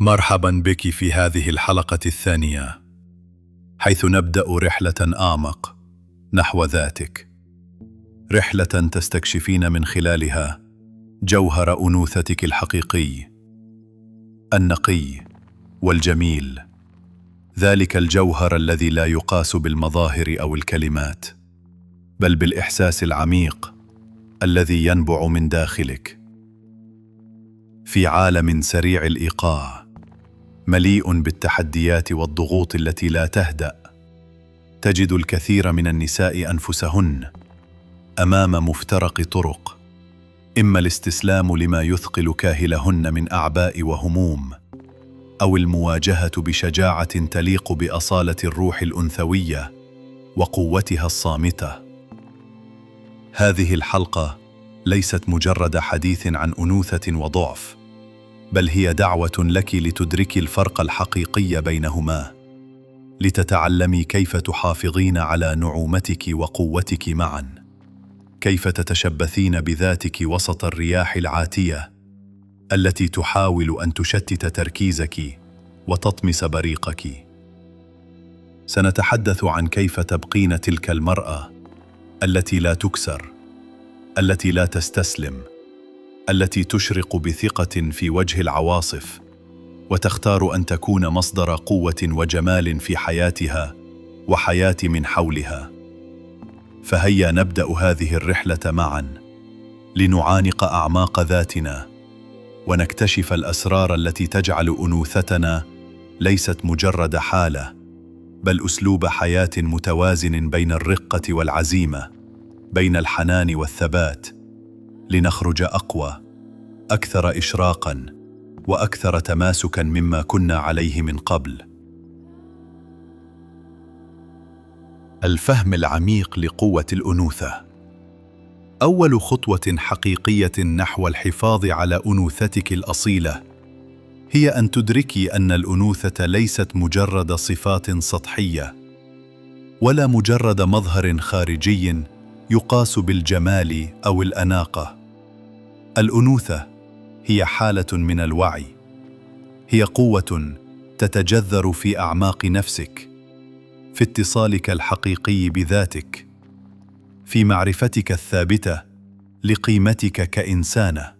مرحبا بك في هذه الحلقة الثانية، حيث نبدأ رحلة أعمق نحو ذاتك، رحلة تستكشفين من خلالها جوهر أنوثتك الحقيقي، النقي والجميل، ذلك الجوهر الذي لا يقاس بالمظاهر أو الكلمات، بل بالإحساس العميق الذي ينبع من داخلك. في عالم سريع الإيقاع مليء بالتحديات والضغوط التي لا تهدأ، تجد الكثير من النساء أنفسهن أمام مفترق طرق، إما الاستسلام لما يثقل كاهلهن من أعباء وهموم، أو المواجهة بشجاعة تليق بأصالة الروح الأنثوية وقوتها الصامتة. هذه الحلقة ليست مجرد حديث عن أنوثة وضعف، بل هي دعوة لك لتدركي الفرق الحقيقي بينهما، لتتعلمي كيف تحافظين على نعومتك وقوتك معا، كيف تتشبثين بذاتك وسط الرياح العاتية التي تحاول أن تشتت تركيزك وتطمس بريقك. سنتحدث عن كيف تبقين تلك المرأة التي لا تكسر، التي لا تستسلم، التي تشرق بثقة في وجه العواصف، وتختار أن تكون مصدر قوة وجمال في حياتها وحياة من حولها. فهيا نبدأ هذه الرحلة معا، لنعانق أعماق ذاتنا ونكتشف الأسرار التي تجعل أنوثتنا ليست مجرد حالة، بل أسلوب حياة متوازن بين الرقة والعزيمة، بين الحنان والثبات، لنخرج أقوى، أكثر إشراقاً، وأكثر تماسكاً مما كنا عليه من قبل. الفهم العميق لقوة الأنوثة. أول خطوة حقيقية نحو الحفاظ على أنوثتك الأصيلة هي أن تدركي أن الأنوثة ليست مجرد صفات سطحية، ولا مجرد مظهر خارجي يقاس بالجمال أو الأناقة. الأنوثة هي حالة من الوعي، هي قوة تتجذر في أعماق نفسك، في اتصالك الحقيقي بذاتك، في معرفتك الثابتة لقيمتك كإنسانة،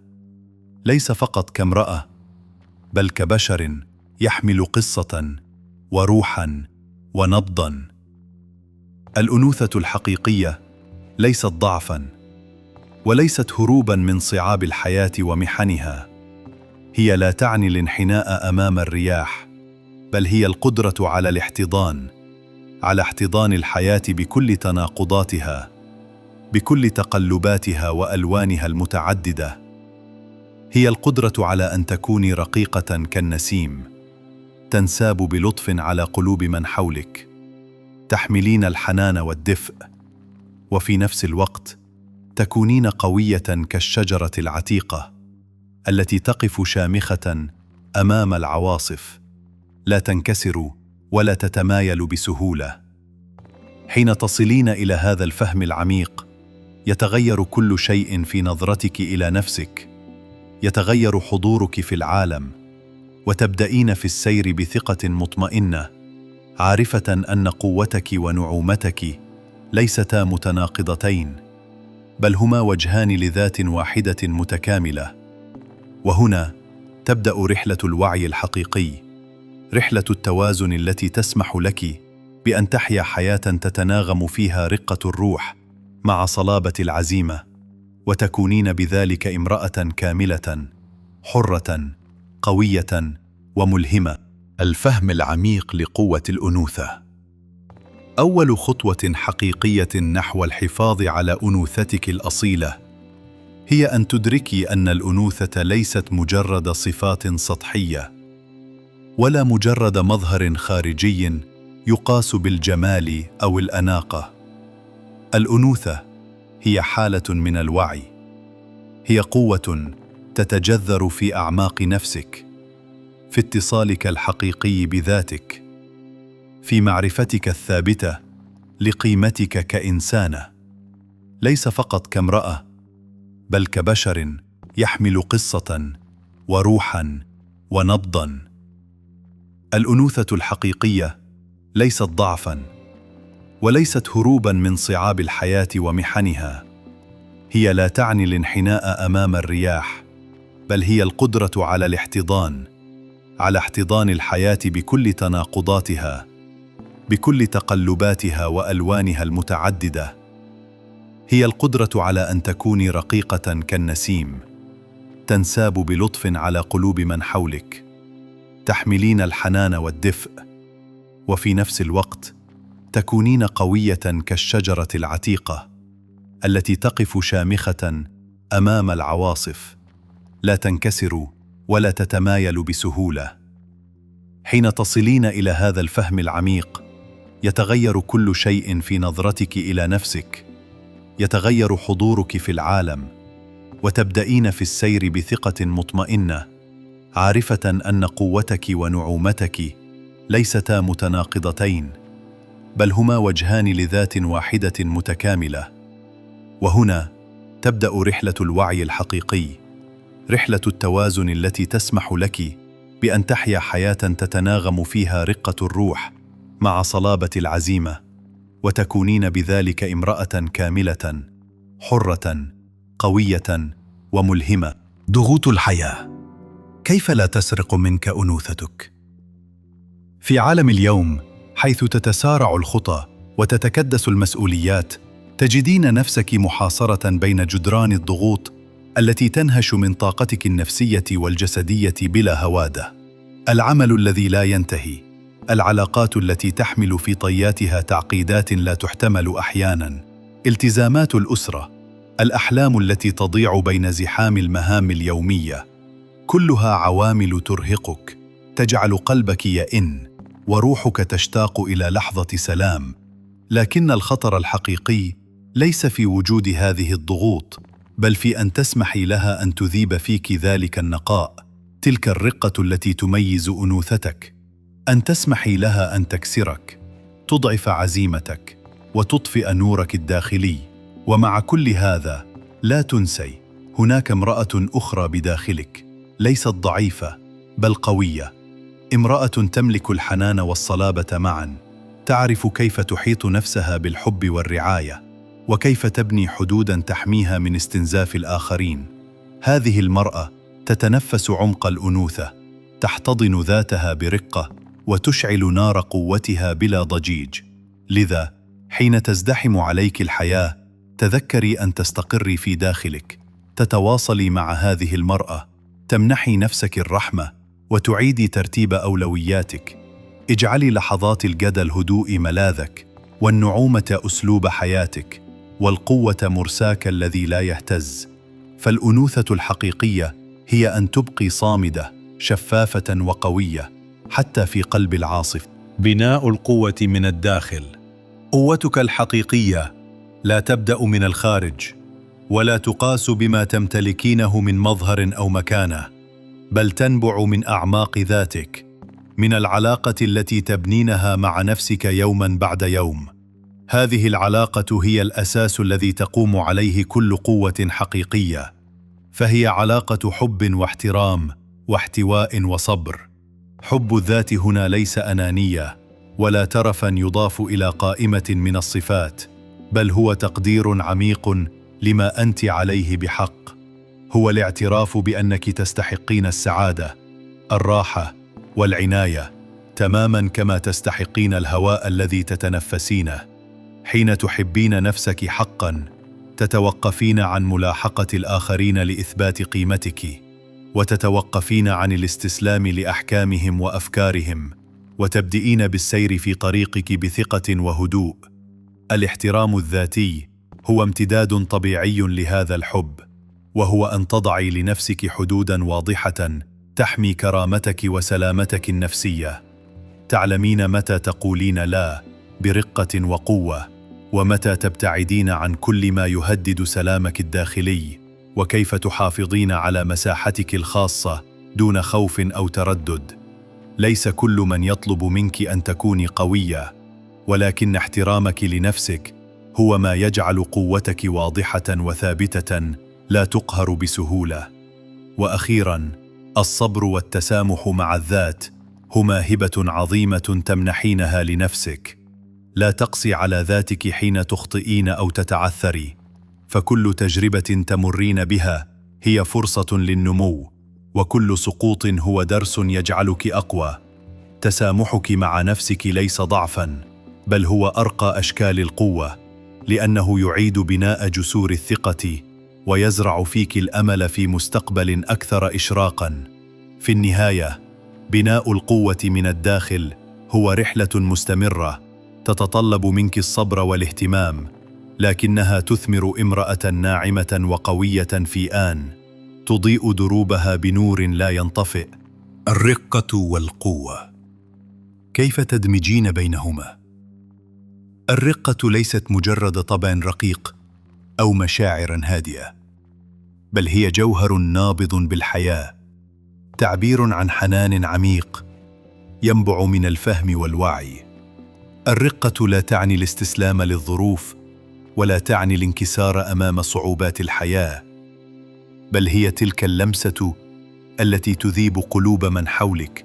ليس فقط كامرأة، بل كبشر يحمل قصة وروحا ونبضا. الأنوثة الحقيقية ليست ضعفا، وليست هروبا من صعاب الحياة ومحنها. هي لا تعني الانحناء أمام الرياح، بل هي القدرة على الاحتضان، على احتضان الحياة بكل تناقضاتها، بكل تقلباتها وألوانها المتعددة. هي القدرة على أن تكوني رقيقة كالنسيم، تنساب بلطف على قلوب من حولك، تحملين الحنان والدفء، وفي نفس الوقت تكونين قوية كالشجرة العتيقة التي تقف شامخة أمام العواصف، لا تنكسر ولا تتمايل بسهولة. حين تصلين إلى هذا الفهم العميق، يتغير كل شيء في نظرتك إلى نفسك، يتغير حضورك في العالم، وتبدأين في السير بثقة مطمئنة، عارفة أن قوتك ونعومتك ليستا متناقضتين، بل هما وجهان لذات واحدة متكاملة. وهنا تبدأ رحلة الوعي الحقيقي، رحلة التوازن التي تسمح لك بأن تحيا حياة تتناغم فيها رقة الروح مع صلابة العزيمة، وتكونين بذلك امرأة كاملة، حرة، قوية وملهمة. الفهم العميق لقوة الأنوثة. أول خطوة حقيقية نحو الحفاظ على أنوثتك الأصيلة هي أن تدركي أن الأنوثة ليست مجرد صفات سطحية، ولا مجرد مظهر خارجي يقاس بالجمال أو الأناقة. الأنوثة هي حالة من الوعي، هي قوة تتجذر في أعماق نفسك، في اتصالك الحقيقي بذاتك، في معرفتك الثابتة لقيمتك كإنسانة، ليس فقط كامرأة، بل كبشر يحمل قصة وروحا ونبضا. الأنوثة الحقيقية ليست ضعفاً، وليست هروباً من صعاب الحياة ومحنها. هي لا تعني الانحناء أمام الرياح، بل هي القدرة على الاحتضان، على احتضان الحياة بكل تناقضاتها، بكل تقلباتها وألوانها المتعددة. هي القدرة على أن تكوني رقيقة كالنسيم، تنساب بلطف على قلوب من حولك، تحملين الحنان والدفء، وفي نفس الوقت تكونين قوية كالشجرة العتيقة التي تقف شامخة أمام العواصف، لا تنكسر ولا تتمايل بسهولة. حين تصلين إلى هذا الفهم العميق، يتغير كل شيء في نظرتك إلى نفسك، يتغير حضورك في العالم، وتبدأين في السير بثقة مطمئنة، عارفة أن قوتك ونعومتك ليستا متناقضتين، بل هما وجهان لذات واحدة متكاملة. وهنا تبدأ رحلة الوعي الحقيقي، رحلة التوازن التي تسمح لك بأن تحيا حياة تتناغم فيها رقة الروح مع صلابة العزيمة، وتكونين بذلك امرأة كاملة، حرة، قوية وملهمة. ضغوط الحياة، كيف لا تسرق منك أنوثتك؟ في عالم اليوم، حيث تتسارع الخطى وتتكدس المسؤوليات، تجدين نفسك محاصرة بين جدران الضغوط التي تنهش من طاقتك النفسية والجسدية بلا هوادة. العمل الذي لا ينتهي، العلاقات التي تحمل في طياتها تعقيدات لا تحتمل أحياناً، التزامات الأسرة، الأحلام التي تضيع بين زحام المهام اليومية، كلها عوامل ترهقك، تجعل قلبك يئن وروحك تشتاق إلى لحظة سلام. لكن الخطر الحقيقي ليس في وجود هذه الضغوط، بل في أن تسمحي لها أن تذيب فيك ذلك النقاء، تلك الرقة التي تميز أنوثتك، أن تسمحي لها أن تكسرك، تضعف عزيمتك، وتطفئ نورك الداخلي. ومع كل هذا، لا تنسي، هناك امرأة أخرى بداخلك، ليست ضعيفة بل قوية، امرأة تملك الحنان والصلابة معا، تعرف كيف تحيط نفسها بالحب والرعاية، وكيف تبني حدوداً تحميها من استنزاف الآخرين. هذه المرأة تتنفس عمق الأنوثة، تحتضن ذاتها برقة، وتشعل نار قوتها بلا ضجيج. لذا حين تزدحم عليك الحياة، تذكري أن تستقري في داخلك، تتواصلي مع هذه المرأة، تمنحي نفسك الرحمة، وتعيدي ترتيب أولوياتك. اجعلي لحظات الجدل الهدوء ملاذك، والنعومة أسلوب حياتك، والقوة مرساك الذي لا يهتز. فالأنوثة الحقيقية هي أن تبقي صامدة، شفافة وقوية، حتى في قلب العاصف. بناء القوة من الداخل. قوتك الحقيقية لا تبدأ من الخارج، ولا تقاس بما تمتلكينه من مظهر أو مكانة، بل تنبع من أعماق ذاتك، من العلاقة التي تبنينها مع نفسك يوماً بعد يوم. هذه العلاقة هي الأساس الذي تقوم عليه كل قوة حقيقية، فهي علاقة حب واحترام واحتواء وصبر. حب الذات هنا ليس أنانية ولا ترفاً يضاف إلى قائمة من الصفات، بل هو تقدير عميق لما أنت عليه بحق. هو الاعتراف بأنك تستحقين السعادة، الراحة والعناية، تماماً كما تستحقين الهواء الذي تتنفسينه. حين تحبين نفسك حقاً، تتوقفين عن ملاحقة الآخرين لإثبات قيمتك، وتتوقفين عن الاستسلام لأحكامهم وأفكارهم، وتبدئين بالسير في طريقك بثقة وهدوء. الاحترام الذاتي هو امتداد طبيعي لهذا الحب، وهو أن تضعي لنفسك حدوداً واضحة تحمي كرامتك وسلامتك النفسية. تعلمين متى تقولين لا برقة وقوة، ومتى تبتعدين عن كل ما يهدد سلامك الداخلي، وكيف تحافظين على مساحتك الخاصة دون خوف أو تردد. ليس كل من يطلب منك أن تكوني قوية، ولكن احترامك لنفسك هو ما يجعل قوتك واضحة وثابتة، لا تقهر بسهولة. وأخيراً، الصبر والتسامح مع الذات هما هبة عظيمة تمنحينها لنفسك. لا تقسي على ذاتك حين تخطئين أو تتعثري، فكل تجربة تمرين بها هي فرصة للنمو، وكل سقوط هو درس يجعلك أقوى. تسامحك مع نفسك ليس ضعفاً، بل هو أرقى أشكال القوة، لأنه يعيد بناء جسور الثقة ويزرع فيك الأمل في مستقبل أكثر إشراقاً. في النهاية، بناء القوة من الداخل هو رحلة مستمرة تتطلب منك الصبر والاهتمام، لكنها تثمر امرأة ناعمة وقوية في آن تضيء دروبها بنور لا ينطفئ. الرقة والقوة، كيف تدمجين بينهما؟ الرقة ليست مجرد طبع رقيق أو مشاعر هادئة، بل هي جوهر نابض بالحياة، تعبير عن حنان عميق ينبع من الفهم والوعي. الرقة لا تعني الاستسلام للظروف، ولا تعني الانكسار أمام صعوبات الحياة، بل هي تلك اللمسة التي تذيب قلوب من حولك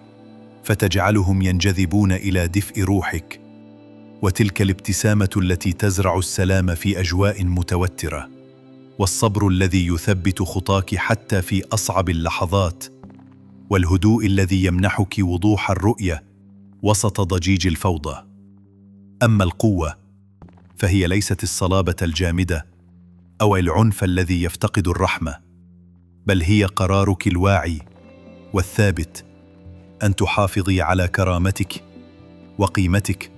فتجعلهم ينجذبون إلى دفء روحك، وتلك الابتسامة التي تزرع السلام في أجواء متوترة، والصبر الذي يثبت خطاك حتى في أصعب اللحظات، والهدوء الذي يمنحك وضوح الرؤية وسط ضجيج الفوضى. أما القوة فهي ليست الصلابة الجامدة أو العنف الذي يفتقد الرحمة، بل هي قرارك الواعي والثابت أن تحافظي على كرامتك وقيمتك،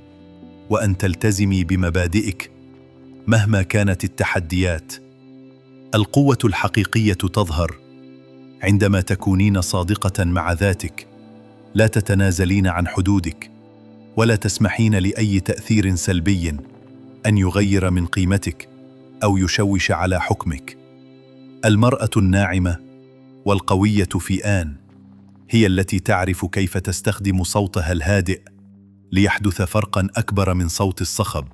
وأن تلتزمي بمبادئك مهما كانت التحديات. القوة الحقيقية تظهر عندما تكونين صادقة مع ذاتك، لا تتنازلين عن حدودك، ولا تسمحين لأي تأثير سلبي أن يغير من قيمتك أو يشوش على حكمك. المرأة الناعمة والقوية في آن هي التي تعرف كيف تستخدم صوتها الهادئ ليحدث فرقاً أكبر من صوت الصخب.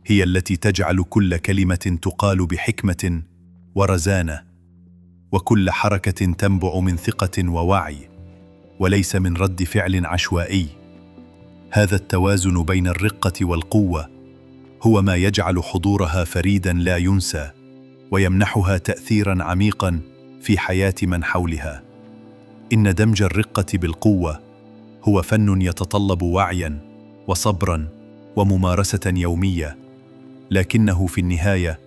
هي التي تجعل كل كلمة تقال بحكمة ورزانة، وكل حركة تنبع من ثقة ووعي، وليس من رد فعل عشوائي. هذا التوازن بين الرقة والقوة هو ما يجعل حضورها فريداً لا ينسى، ويمنحها تأثيراً عميقاً في حياة من حولها. إن دمج الرقة بالقوة هو فن يتطلب وعياً وصبراً وممارسة يومية، لكنه في النهاية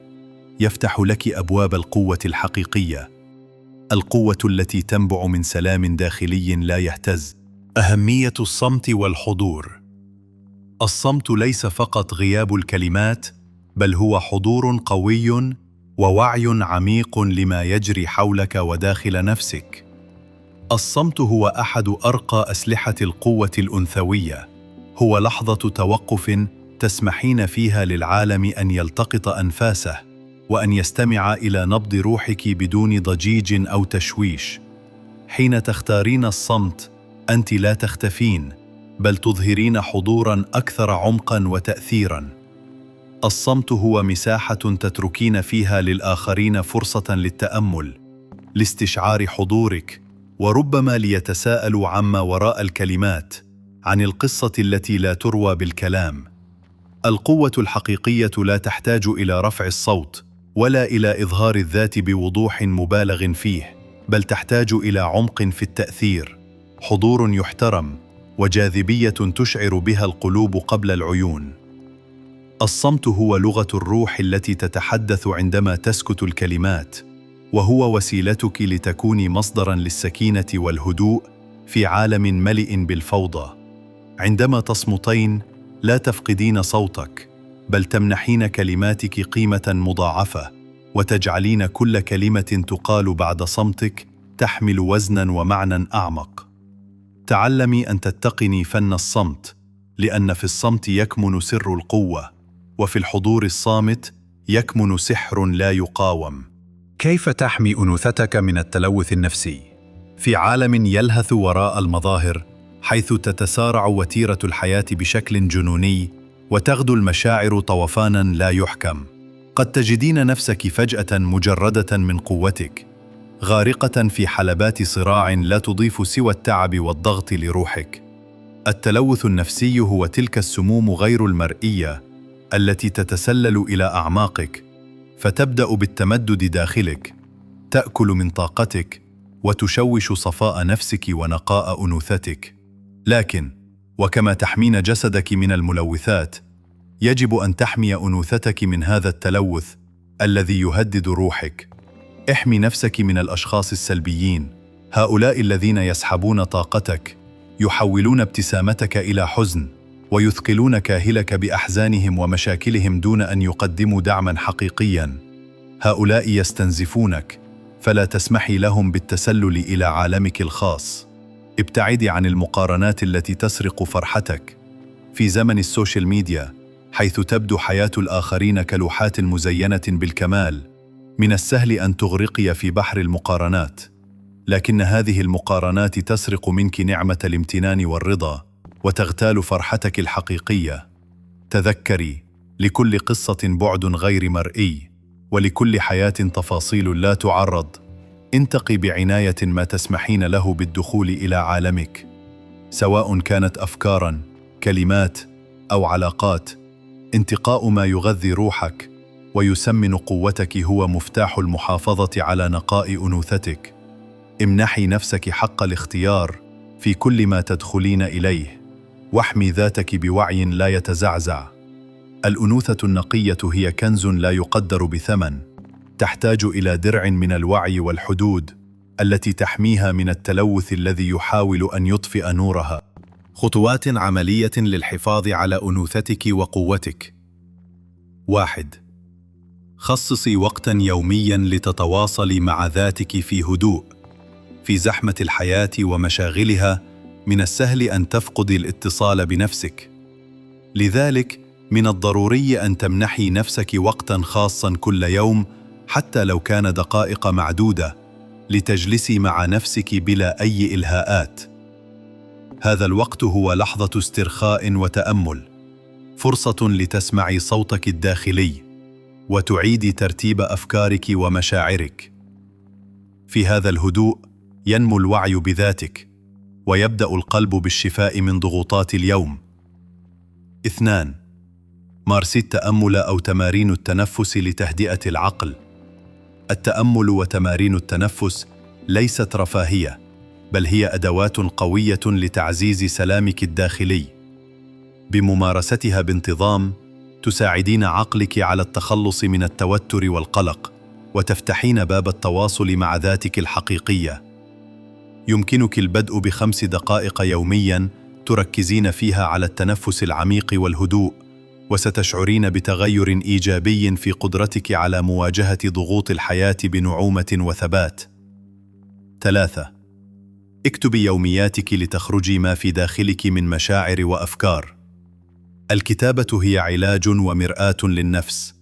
يفتح لك أبواب القوة الحقيقية، القوة التي تنبع من سلام داخلي لا يهتز. أهمية الصمت والحضور. الصمت ليس فقط غياب الكلمات، بل هو حضور قوي ووعي عميق لما يجري حولك وداخل نفسك. الصمت هو أحد أرقى أسلحة القوة الأنثوية، هو لحظة توقف تسمحين فيها للعالم أن يلتقط أنفاسه، وأن يستمع إلى نبض روحك بدون ضجيج أو تشويش. حين تختارين الصمت، أنت لا تختفين، بل تظهرين حضوراً أكثر عمقاً وتأثيراً. الصمت هو مساحة تتركين فيها للآخرين فرصة للتأمل، لاستشعار حضورك، وربما ليتساءلوا عما وراء الكلمات، عن القصة التي لا تروى بالكلام. القوة الحقيقية لا تحتاج إلى رفع الصوت ولا إلى إظهار الذات بوضوح مبالغ فيه، بل تحتاج إلى عمق في التأثير، حضور يحترم، وجاذبية تشعر بها القلوب قبل العيون. الصمت هو لغة الروح التي تتحدث عندما تسكت الكلمات، وهو وسيلتك لتكوني مصدراً للسكينة والهدوء في عالم مليء بالفوضى. عندما تصمتين، لا تفقدين صوتك، بل تمنحين كلماتك قيمة مضاعفة، وتجعلين كل كلمة تقال بعد صمتك تحمل وزناً ومعنى أعمق. تعلمي أن تتقني فن الصمت، لأن في الصمت يكمن سر القوة، وفي الحضور الصامت يكمن سحر لا يقاوم. كيف تحمي أنوثتك من التلوث النفسي؟ في عالم يلهث وراء المظاهر، حيث تتسارع وتيرة الحياة بشكل جنوني، وتغدو المشاعر طوفاناً لا يحكم، قد تجدين نفسك فجأة مجردة من قوتك، غارقة في حلبات صراع لا تضيف سوى التعب والضغط لروحك. التلوث النفسي هو تلك السموم غير المرئية التي تتسلل إلى أعماقك، فتبدأ بالتمدد داخلك، تأكل من طاقتك، وتشوش صفاء نفسك ونقاء أنوثتك. لكن وكما تحمين جسدك من الملوثات، يجب أن تحمي أنوثتك من هذا التلوث الذي يهدد روحك. احمي نفسك من الأشخاص السلبيين، هؤلاء الذين يسحبون طاقتك، يحولون ابتسامتك إلى حزن، ويثقلون كاهلك بأحزانهم ومشاكلهم دون أن يقدموا دعماً حقيقياً. هؤلاء يستنزفونك، فلا تسمحي لهم بالتسلل إلى عالمك الخاص. ابتعدي عن المقارنات التي تسرق فرحتك. في زمن السوشيال ميديا، حيث تبدو حياة الآخرين كلوحات مزينة بالكمال، من السهل أن تغرقي في بحر المقارنات، لكن هذه المقارنات تسرق منك نعمة الامتنان والرضا، وتغتال فرحتك الحقيقية. تذكري، لكل قصة بعد غير مرئي، ولكل حياة تفاصيل لا تعرض. انتقي بعناية ما تسمحين له بالدخول إلى عالمك، سواء كانت أفكاراً، كلمات، أو علاقات. انتقاء ما يغذي روحك ويسمن قوتك هو مفتاح المحافظة على نقاء أنوثتك. امنحي نفسك حق الاختيار في كل ما تدخلين إليه، واحمي ذاتك بوعي لا يتزعزع. الأنوثة النقية هي كنز لا يقدر بثمن، تحتاج إلى درع من الوعي والحدود التي تحميها من التلوث الذي يحاول أن يطفئ نورها. خطوات عملية للحفاظ على أنوثتك وقوتك. 1. خصصي وقتاً يومياً لتتواصلي مع ذاتك في هدوء. في زحمة الحياة ومشاغلها، من السهل أن تفقدي الاتصال بنفسك. لذلك، من الضروري أن تمنحي نفسك وقتاً خاصاً كل يوم، حتى لو كان دقائق معدودة، لتجلسي مع نفسك بلا أي إلهاءات. هذا الوقت هو لحظة استرخاء وتأمل، فرصة لتسمعي صوتك الداخلي، وتعيدي ترتيب أفكارك ومشاعرك. في هذا الهدوء ينمو الوعي بذاتك، ويبدأ القلب بالشفاء من ضغوطات اليوم. 2. مارسي التأمل أو تمارين التنفس لتهدئة العقل. التأمل وتمارين التنفس ليست رفاهية، بل هي أدوات قوية لتعزيز سلامك الداخلي. بممارستها بانتظام، تساعدين عقلك على التخلص من التوتر والقلق، وتفتحين باب التواصل مع ذاتك الحقيقية. يمكنك البدء ب5 دقائق يومياً تركزين فيها على التنفس العميق والهدوء، وستشعرين بتغير إيجابي في قدرتك على مواجهة ضغوط الحياة بنعومة وثبات. 3. اكتبي يومياتك لتخرجي ما في داخلك من مشاعر وأفكار. الكتابة هي علاج ومرآة للنفس.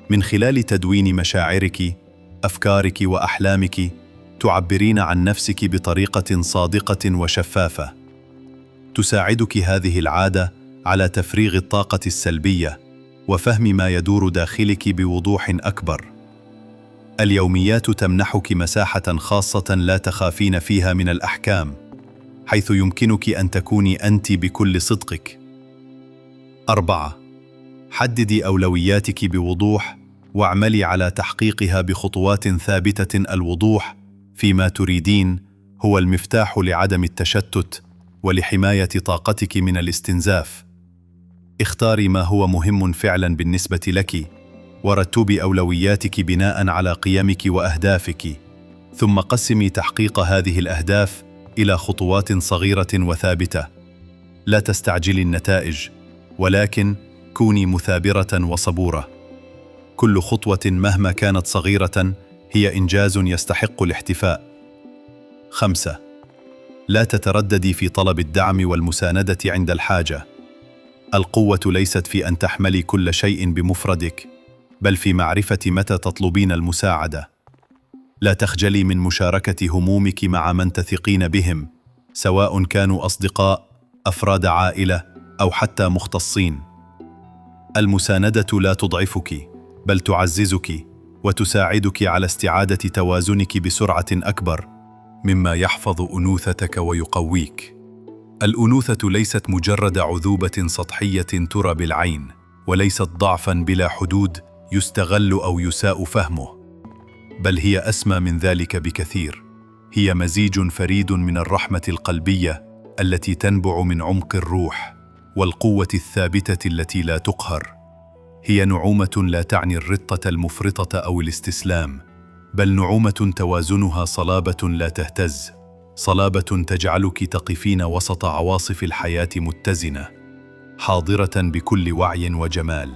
من خلال تدوين مشاعرك، أفكارك وأحلامك، تعبرين عن نفسك بطريقة صادقة وشفافة. تساعدك هذه العادة على تفريغ الطاقة السلبية وفهم ما يدور داخلك بوضوح أكبر. اليوميات تمنحك مساحة خاصة لا تخافين فيها من الأحكام، حيث يمكنك أن تكوني أنت بكل صدقك. 4. حددي أولوياتك بوضوح، واعملي على تحقيقها بخطوات ثابتة. الوضوح فيما تريدين هو المفتاح لعدم التشتت ولحماية طاقتك من الاستنزاف. اختاري ما هو مهم فعلا بالنسبة لك، ورتبي أولوياتك بناء على قيمك وأهدافك، ثم قسمي تحقيق هذه الأهداف إلى خطوات صغيرة وثابتة. لا تستعجلي النتائج، ولكن كوني مثابرة وصبورة. كل خطوة مهما كانت صغيرة هي إنجاز يستحق الاحتفاء. 5. لا تترددي في طلب الدعم والمساندة عند الحاجة. القوة ليست في أن تحملي كل شيء بمفردك، بل في معرفة متى تطلبين المساعدة. لا تخجلي من مشاركة همومك مع من تثقين بهم، سواء كانوا أصدقاء، أفراد عائلة، أو حتى مختصين. المساندة لا تضعفك، بل تعززك وتساعدك على استعادة توازنك بسرعة أكبر، مما يحفظ أنوثتك ويقويك. الأنوثة ليست مجرد عذوبة سطحية ترى بالعين، وليست ضعفاً بلا حدود يستغل أو يساء فهمه، بل هي أسمى من ذلك بكثير. هي مزيج فريد من الرحمة القلبية التي تنبع من عمق الروح، والقوة الثابتة التي لا تقهر. هي نعومة لا تعني الرقة المفرطة أو الاستسلام، بل نعومة توازنها صلابة لا تهتز، صلابة تجعلك تقفين وسط عواصف الحياة متزنة، حاضرة بكل وعي وجمال.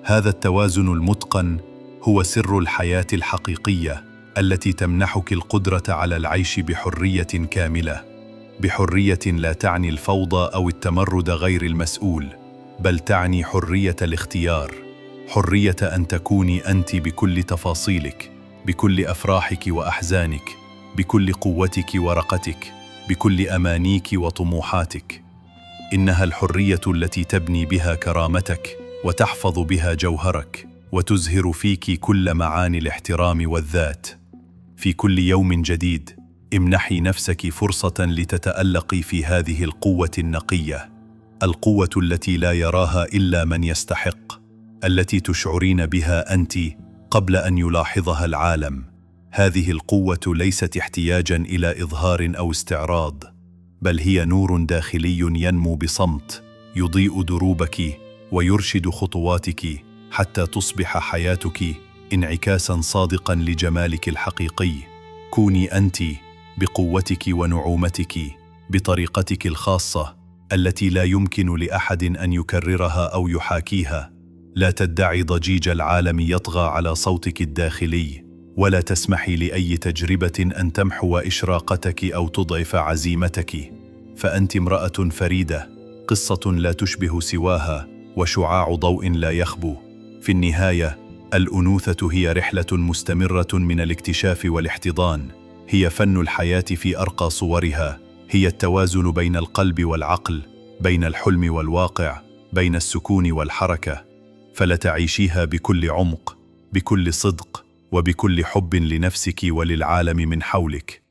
هذا التوازن المتقن هو سر الحياة الحقيقية التي تمنحك القدرة على العيش بحرية كاملة، بحرية لا تعني الفوضى أو التمرد غير المسؤول، بل تعني حرية الاختيار، حرية أن تكوني أنت بكل تفاصيلك، بكل أفراحك وأحزانك، بكل قوتك ورقتك، بكل أمانيك وطموحاتك. إنها الحرية التي تبني بها كرامتك، وتحفظ بها جوهرك، وتزهر فيك كل معاني الاحترام والذات. في كل يوم جديد، امنحي نفسك فرصة لتتألقي في هذه القوة النقية، القوة التي لا يراها إلا من يستحق، التي تشعرين بها أنت قبل أن يلاحظها العالم. هذه القوة ليست احتياجاً إلى إظهار أو استعراض، بل هي نور داخلي ينمو بصمت، يضيء دروبك ويرشد خطواتك حتى تصبح حياتك انعكاساً صادقاً لجمالك الحقيقي. كوني أنت بقوتك ونعومتك، بطريقتك الخاصة التي لا يمكن لأحد أن يكررها أو يحاكيها. لا تدعي ضجيج العالم يطغى على صوتك الداخلي، ولا تسمحي لأي تجربة أن تمحو إشراقتك أو تضعف عزيمتك. فأنت امرأة فريدة، قصة لا تشبه سواها، وشعاع ضوء لا يخبو. في النهاية، الأنوثة هي رحلة مستمرة من الاكتشاف والاحتضان، هي فن الحياة في أرقى صورها، هي التوازن بين القلب والعقل، بين الحلم والواقع، بين السكون والحركة. فلتعيشيها بكل عمق، بكل صدق، وبكل حب لنفسك وللعالم من حولك.